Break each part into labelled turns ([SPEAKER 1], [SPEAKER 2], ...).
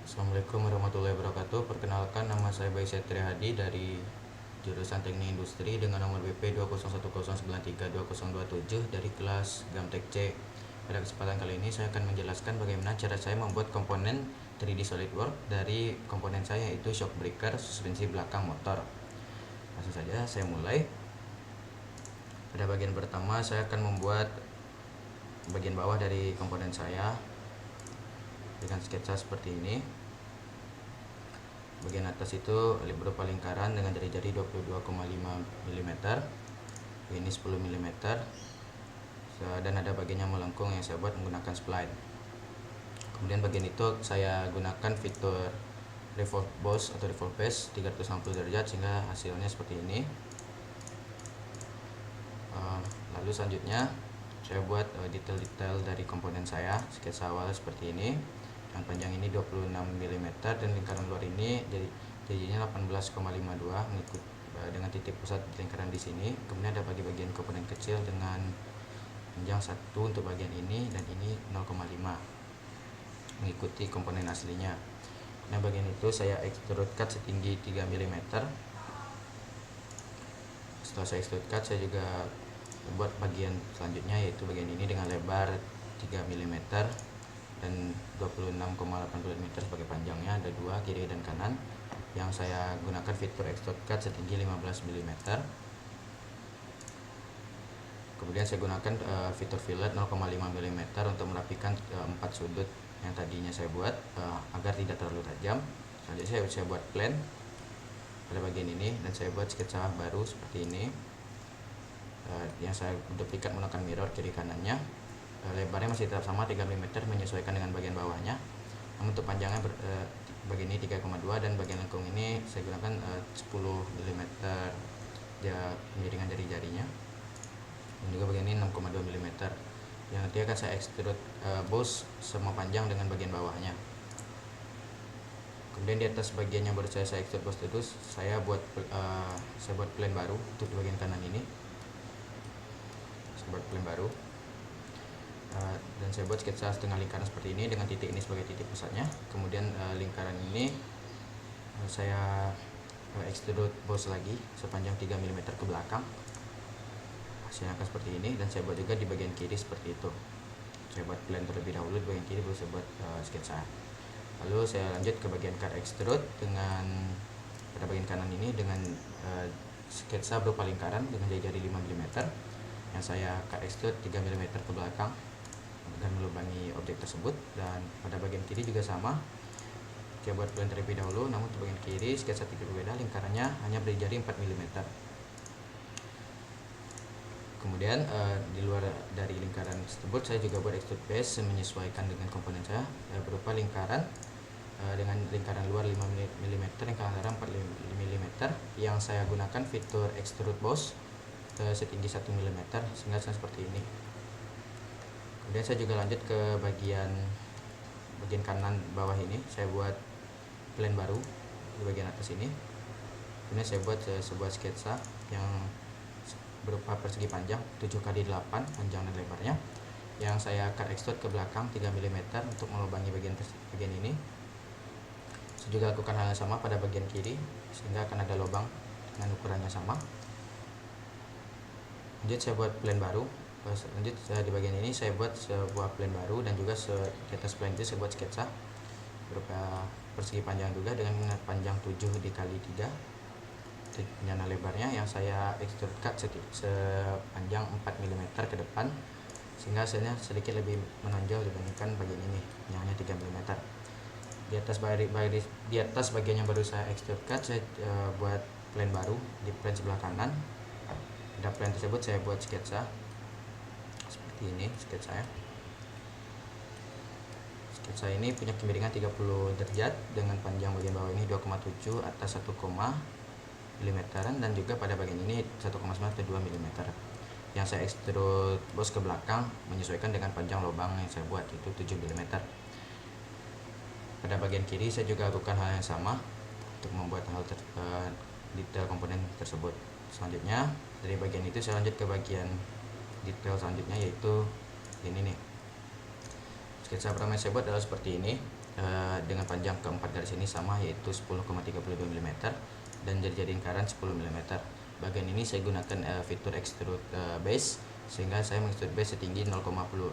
[SPEAKER 1] Assalamualaikum warahmatullahi wabarakatuh. Perkenalkan, nama saya Bayi Setria Hadi dari jurusan Teknik Industri dengan nomor BP 20110932027 dari kelas Gamtek C. Pada kesempatan kali ini saya akan menjelaskan bagaimana cara saya membuat komponen 3D SolidWorks dari komponen saya, yaitu shock breaker suspensi belakang motor. Langsung saja saya mulai. Pada bagian pertama saya akan membuat bagian bawah dari komponen saya dengan sketsa seperti ini. Bagian atas itu berupa lingkaran dengan jari-jari 22,5 mm, ini 10 mm, dan ada bagian yang melengkung yang saya buat menggunakan spline. Kemudian bagian itu saya gunakan fitur revolve boss atau revolve base 360 derajat sehingga hasilnya seperti ini. Lalu selanjutnya saya buat detail-detail dari komponen saya. Sketsa awal seperti ini. Yang panjang ini 26 mm dan lingkaran luar ini jadinya 18,52 mengikut dengan titik pusat lingkaran di sini. Kemudian ada bagian komponen kecil dengan panjang 1 untuk bagian ini dan ini 0,5 mengikuti komponen aslinya. Nah, bagian itu saya extrude cut setinggi 3 mm. Setelah saya extrude cut, saya juga buat bagian selanjutnya, yaitu bagian ini dengan lebar 3 mm dan 26,80 mm sebagai panjangnya. Ada dua, kiri dan kanan, yang saya gunakan fitur extrude cut setinggi 15 mm. Kemudian saya gunakan fitur fillet 0,5 mm untuk merapikan 4 sudut yang tadinya saya buat agar tidak terlalu tajam. Selanjutnya saya buat plan pada bagian ini dan saya buat sketsa baru seperti ini, yang saya duplikat menggunakan mirror kiri kanannya. Lebarnya masih tetap sama 3 mm menyesuaikan dengan bagian bawahnya, namun untuk panjangnya bagian ini 3,2 dan bagian lengkung ini saya gunakan 10 mm ya penyiringan jari-jarinya, dan juga bagian ini 6,2 mm yang nanti akan saya extrude boss semua panjang dengan bagian bawahnya. Kemudian di atas bagian yang baru saya extrude boss itu saya buat plan baru untuk di bagian kanan ini. Saya buat plan baru dan saya buat sketsa setengah lingkaran seperti ini dengan titik ini sebagai titik pusatnya. Kemudian lingkaran ini saya extrude boss lagi sepanjang 3 mm ke belakang. Hasilnya akan seperti ini, dan saya buat juga di bagian kiri seperti itu. Saya buat plan terlebih dahulu di bagian kiri, baru saya buat sketsa. Lalu saya lanjut ke bagian cut extrude dengan pada bagian kanan ini dengan sketsa berupa lingkaran dengan jari-jari 5 mm yang saya cut extrude 3 mm ke belakang agar melubangi objek tersebut. Dan pada bagian kiri juga sama, saya buat plan terlebih dahulu, namun untuk bagian kiri sketsa sedikit berbeda, lingkarannya hanya berjari 4 mm. Kemudian di luar dari lingkaran tersebut saya juga buat extrude base menyesuaikan dengan komponen saya, berupa lingkaran dengan lingkaran luar 5 mm, lingkaran dalam 4 mm, yang saya gunakan fitur extrude boss setinggi 1 mm sehingga seperti ini. Kemudian saya juga lanjut ke bagian kanan bawah ini, saya buat plan baru di bagian atas ini. Kemudian saya buat sebuah sketsa yang berupa persegi panjang 7x8 panjang dan lebarnya, yang saya cut extrude ke belakang 3 mm untuk melubangi bagian ini. Saya juga lakukan hal yang sama pada bagian kiri sehingga akan ada lubang dengan ukurannya sama. Lanjut saya buat plan baru. Lanjut di bagian ini saya buat sebuah plan baru, dan juga di atas plan itu saya buat sketsa berupa persegi panjang juga dengan panjang 7x3 dan lebarnya, yang saya extrude cut sepanjang 4 mm ke depan sehingga hasilnya sedikit lebih menonjol dibandingkan bagian ini yang hanya 3 mm. Di atas bagian yang baru saya extrude cut, saya buat plan baru di plan sebelah kanan. Pada plan tersebut saya buat sketsa seperti ini. Sketsa ini punya kemiringan 30 derajat dengan panjang bagian bawah ini 2,7, atas 1, mm, dan juga pada bagian ini 1,9 atau 2 mm yang saya extrude boss ke belakang menyesuaikan dengan panjang lubang yang saya buat, itu 7 mm. Pada bagian kiri saya juga lakukan hal yang sama untuk membuat detail komponen tersebut. Selanjutnya dari bagian itu saya lanjut ke bagian detail selanjutnya, yaitu ini nih. Sketsa pertama yang saya buat adalah seperti ini. dengan panjang keempat garis ini sama, yaitu 10,32 mm, dan jari-jari lingkaran 10 mm. Bagian ini saya gunakan fitur extrude base, sehingga saya mengextrude base setinggi 0,5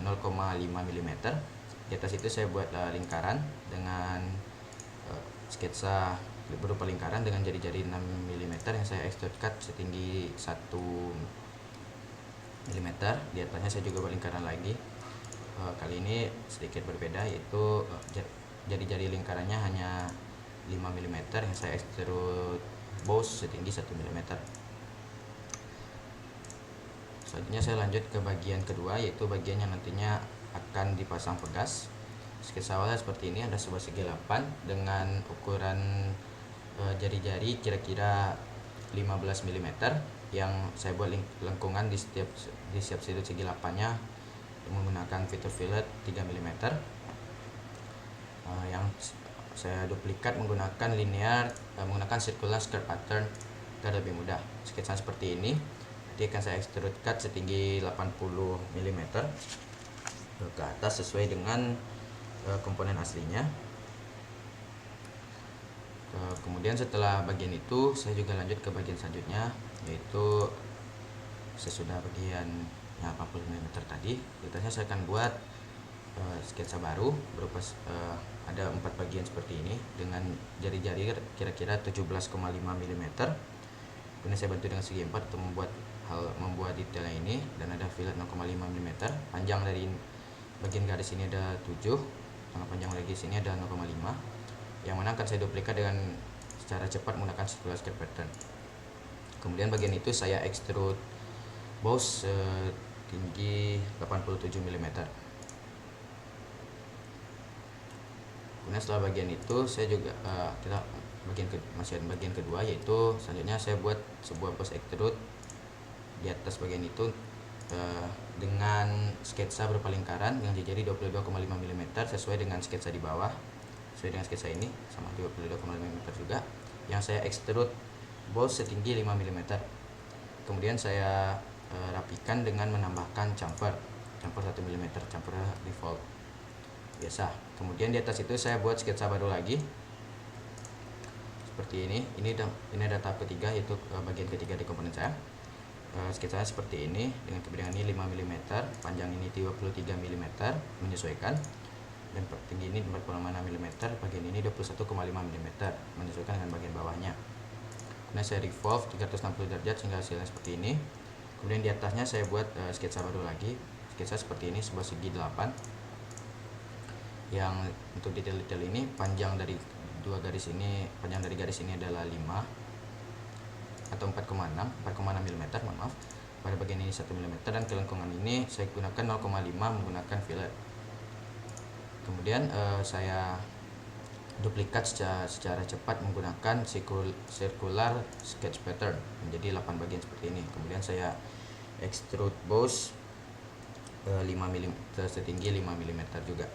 [SPEAKER 1] mm. Di atas itu saya buat lingkaran dengan sketsa berupa lingkaran dengan jari-jari 6 mm yang saya extrude cut setinggi 1 mm. Di atasnya saya juga buat lingkaran lagi. Kali ini sedikit berbeda, yaitu jari-jari lingkarannya hanya 5 mm yang saya extrude boss setinggi 1 mm. Selanjutnya saya lanjut ke bagian kedua, yaitu bagian yang nantinya akan dipasang pegas. Sketsa awalnya seperti ini, ada sebuah segi 8 dengan ukuran jari-jari kira-kira 15 mm yang saya buat lengkungan di setiap sudut segi 8-nya menggunakan fitur fillet 3 mm. Yang saya duplikat menggunakan linear, menggunakan circular skirt pattern agar lebih mudah. Sketsa seperti ini nanti akan saya extrude cut setinggi 80 mm ke atas sesuai dengan komponen aslinya. Kemudian setelah bagian itu saya juga lanjut ke bagian selanjutnya, yaitu sesudah bagian yang 80 mm tadi, biasanya saya akan buat sketsa baru berupa ada 4 bagian seperti ini dengan jari-jari kira-kira 17,5 mm. Kemudian saya bantu dengan segi 4 untuk membuat detailnya ini, dan ada fillet 0,5 mm. Panjang dari bagian garis ini ada 7, tengah panjang lagi sini ada 0,5, yang mana akan saya duplikat dengan secara cepat menggunakan circular skirt pattern. Kemudian bagian itu saya extrude boss tinggi 87 mm. Kemudian setelah bagian itu saya juga masih ada bagian kedua, yaitu selanjutnya saya buat sebuah boss extrude di atas bagian itu dengan sketsa berupa lingkaran yang jari 22,5 mm sesuai dengan sketsa di bawah, sesuai dengan sketsa ini sama 22,5 mm juga, yang saya extrude boss setinggi 5 mm. Kemudian saya rapikan dengan menambahkan chamfer 1 mm, chamfer default biasa. Kemudian di atas itu saya buat sketsa baru lagi seperti ini. Ini ada tahap ketiga, yaitu bagian ketiga di komponen saya. Sketsanya seperti ini dengan kebidangan ini 5 mm, panjang ini 23 mm menyesuaikan, dan tinggi ini 46 mm, bagian ini 21,5 mm menyesuaikan dengan bagian bawahnya. Kemudian saya revolve 360 derajat sehingga hasilnya seperti ini. Kemudian di atasnya saya buat sketsa baru lagi, sketsa seperti ini, sebuah segi 8 yang untuk detail-detail ini panjang dari garis ini adalah 5 atau 4,6 mm, mohon maaf. Pada bagian ini 1 mm, dan kelengkungan ini saya gunakan 0,5 menggunakan fillet. Kemudian saya duplikat secara cepat menggunakan circular sketch pattern menjadi 8 bagian seperti ini. Kemudian saya extrude boss 5 mm setinggi 5 mm juga.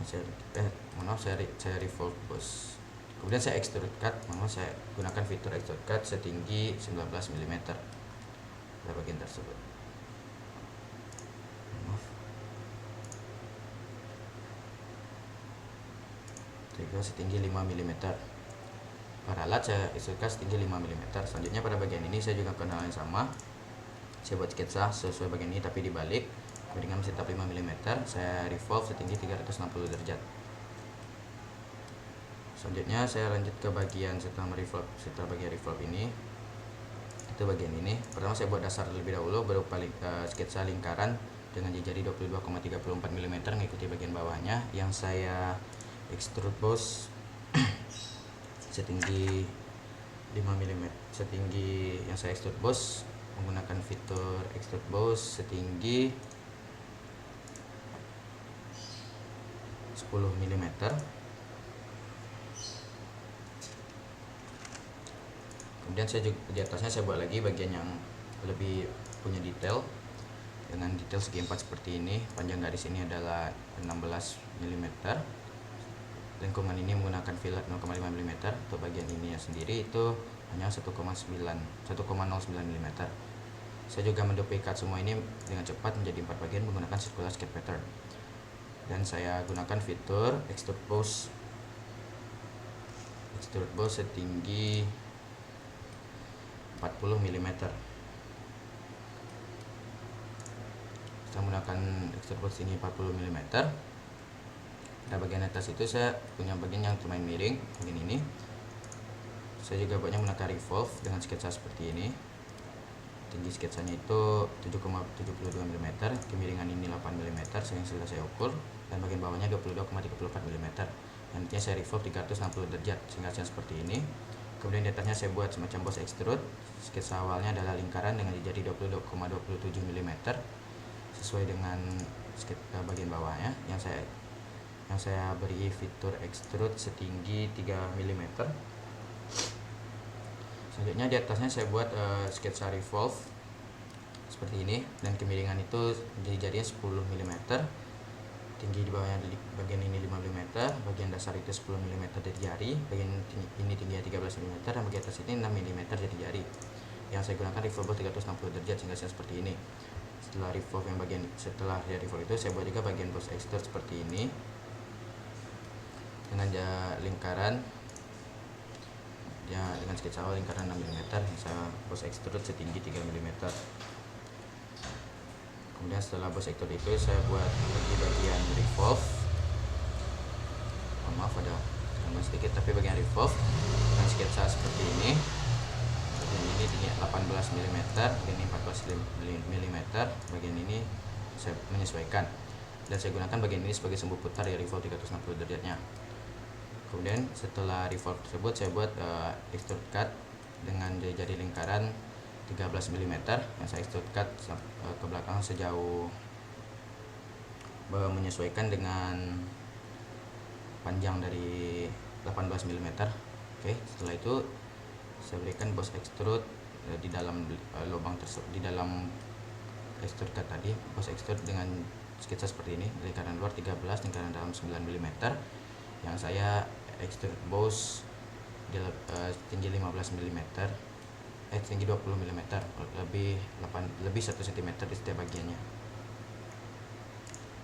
[SPEAKER 1] Saya revolve boss. Kemudian saya extrude cut, saya gunakan fitur extrude cut setinggi 19 mm pada bagian tersebut. Juga setinggi 5 mm. Paralat saya extrude cut setinggi 5 mm. Selanjutnya pada bagian ini saya juga akan hal yang sama. Saya buat sketsa sesuai bagian ini tapi dibalik. Dengan mesin tap 5 mm, saya revolve setinggi 360 derajat. Selanjutnya saya lanjut ke bagian setelah bagian revolve ini, itu bagian ini. Pertama saya buat dasar terlebih dahulu berupa sketsa lingkaran dengan jari 22,34 mm mengikuti bagian bawahnya, yang saya extrude boss setinggi 5 mm. Yang saya extrude boss menggunakan fitur extrude boss setinggi 10 mm. Kemudian saya juga di atasnya saya buat lagi bagian yang lebih punya detail dengan detail segi 4 seperti ini. Panjang garis ini adalah 16 mm. Lengkungan ini menggunakan fillet 0,5 mm. Untuk bagian ini sendiri itu hanya 1,09 mm. Saya juga menduplikat semua ini dengan cepat menjadi 4 bagian menggunakan circular sketch pattern. dan saya gunakan fitur extrude boss setinggi 40 mm. Saya menggunakan extrude boss ini 40 mm. Pada bagian atas itu saya punya bagian yang lumayan miring, bagian ini. Saya juga buatnya menggunakan revolve dengan sketsa seperti ini. Tinggi sketsanya itu 7,72 mm, kemiringan ini 8 mm yang sudah saya ukur, dan bagian bawahnya 22,34 mm. Nantinya saya revolve 360 derajat sehingga hasilnya seperti ini. Kemudian di atasnya saya buat semacam boss extrude. Sketsa awalnya adalah lingkaran dengan jari 22,27 mm sesuai dengan bagian bawahnya yang saya beri fitur extrude setinggi 3 mm. Selanjutnya di atasnya saya buat sketsa revolve seperti ini, dan kemiringan itu jari-jarinya 10 mm, tinggi di bawahnya di bagian ini 5 mm, bagian dasar itu 10 mm dari jari, bagian ini tingginya 13 mm, dan bagian atas ini 6 mm dari jari. Yang saya gunakan revolve 360 derajat sehingga seperti ini. Setelah revolve itu saya buat juga bagian boss extrude seperti ini dengan lingkaran ya, dengan sketsa awal lingkaran 6 mm yang saya boss extrude setinggi 3 mm. Kemudian setelah boss extrude itu saya buat lagi bagian revolve. Maaf ada tambah sedikit, tapi bagian revolve dengan sketsa seperti ini. Bagian ini tinggi 18 mm, bagian ini 14 mm, bagian ini saya menyesuaikan, dan saya gunakan bagian ini sebagai sumbu putar ya, revolve 360 derajatnya. Kemudian setelah revolve tersebut saya buat extrude cut dengan jari lingkaran 13 mm yang saya extrude cut ke belakang sejauh menyesuaikan dengan panjang dari 18 mm. Oke, setelah itu saya berikan boss extrude di dalam lubang tersebut, di dalam extrude cut tadi, boss extrude dengan sketsa seperti ini, lingkaran luar 13, lingkaran dalam 9 mm. Yang saya extrude boss tinggi 15 mm, tinggi 20 mm, lebih 1 cm di setiap bagiannya.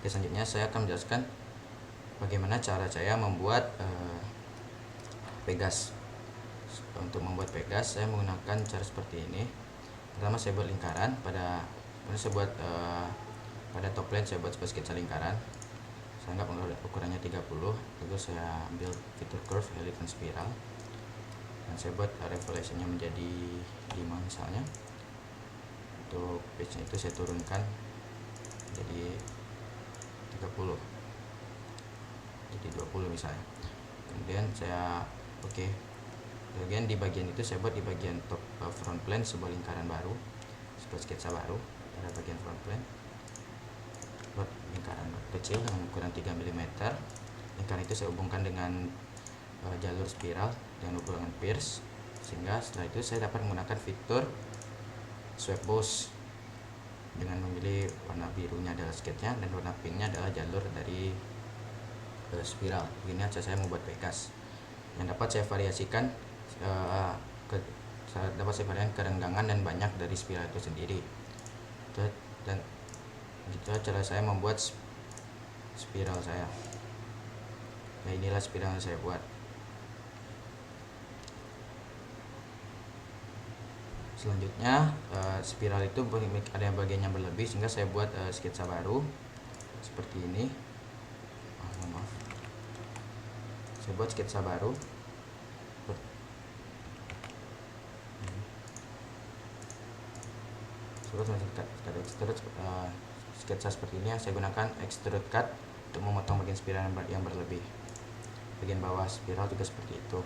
[SPEAKER 1] Oke, selanjutnya saya akan menjelaskan bagaimana cara saya membuat pegas. Untuk membuat pegas saya menggunakan cara seperti ini. Pertama saya buat lingkaran, pada top plane saya buat sketsa lingkaran. Saya anggap ukurannya 30, lalu saya ambil fitur curve, helix, dan spiral, dan saya buat revolutionnya menjadi 5 misalnya. Untuk pitch nya itu saya turunkan jadi 30, jadi 20 misalnya. Kemudian saya kemudian di bagian itu saya buat di bagian top front plane sebuah lingkaran baru, sebuah sketsa baru pada bagian front plane. Buat lingkaran kecil dengan ukuran 3 mm. Lingkaran itu saya hubungkan dengan jalur spiral dengan ukuran pierce, sehingga setelah itu saya dapat menggunakan fitur sweep boss dengan memilih warna birunya adalah sketnya dan warna pinknya adalah jalur dari spiral. Begini aja saya membuat pegas yang dapat saya variasikan kerenggangan dan banyak dari spiral itu sendiri. Dan gitu cara saya membuat spiral saya. Nah, inilah spiral yang saya buat. Selanjutnya spiral itu ada yang bagian yang berlebih, sehingga saya buat sketsa baru seperti ini. Maaf. Saya buat sketsa baru. Sketsa seperti ini yang saya gunakan extrude cut untuk memotong bagian spiral yang berlebih. Bagian bawah spiral juga seperti itu.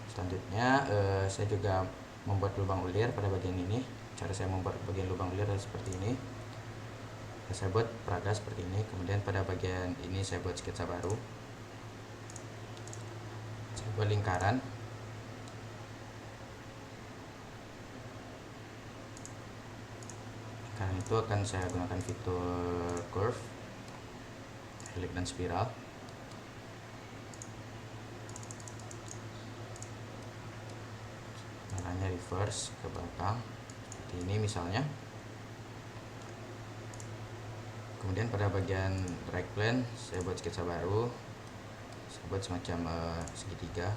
[SPEAKER 1] Selanjutnya saya juga membuat lubang ulir pada bagian ini. Cara saya membuat bagian lubang ulir adalah seperti ini. Saya buat peraga seperti ini. Kemudian pada bagian ini saya buat sketsa baru. Saya buat lingkaran. Lingkaran itu akan saya gunakan fitur curve, helix, dan spiral. Caranya reverse ke belakang seperti ini misalnya. Kemudian pada bagian right plane saya buat sketsa baru. Saya buat semacam segitiga,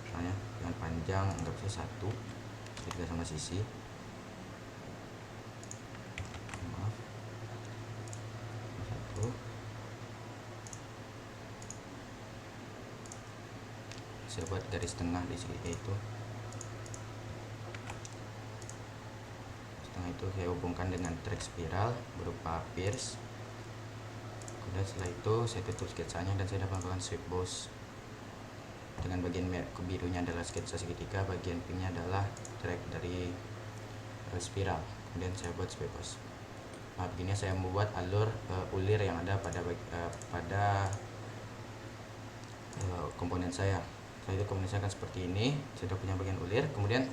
[SPEAKER 1] misalnya dengan panjang anggap saja 1, segitiga sama sisi. Maaf, 1. Saya buat garis tengah di segitiga itu. Setengah itu saya hubungkan dengan track spiral berupa pierce. Kemudian setelah itu saya tutup sketsanya dan saya dapat melakukan sweep boss. Dengan bagian birunya adalah sketsa segitiga, bagian pinknya adalah track dari spiral. Kemudian saya buat sweep boss. Nah, begini saya membuat alur ulir yang ada pada komponen saya. Setelah itu komponen saya akan seperti ini. Saya sudah punya bagian ulir. Kemudian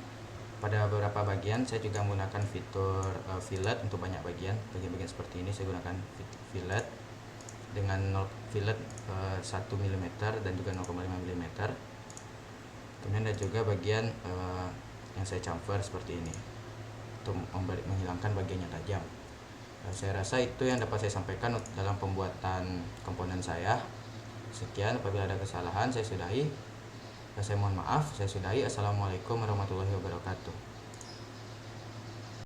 [SPEAKER 1] pada beberapa bagian saya juga menggunakan fitur fillet untuk banyak bagian bagian seperti ini. Saya gunakan fillet dengan fillet 1 mm dan juga 0,5 mm. Kemudian ada juga bagian yang saya chamfer seperti ini untuk menghilangkan bagian yang tajam. Saya rasa itu yang dapat saya sampaikan dalam pembuatan komponen saya. Sekian, apabila ada kesalahan saya sudahi. Saya mohon maaf, saya sudahi. Assalamualaikum warahmatullahi wabarakatuh.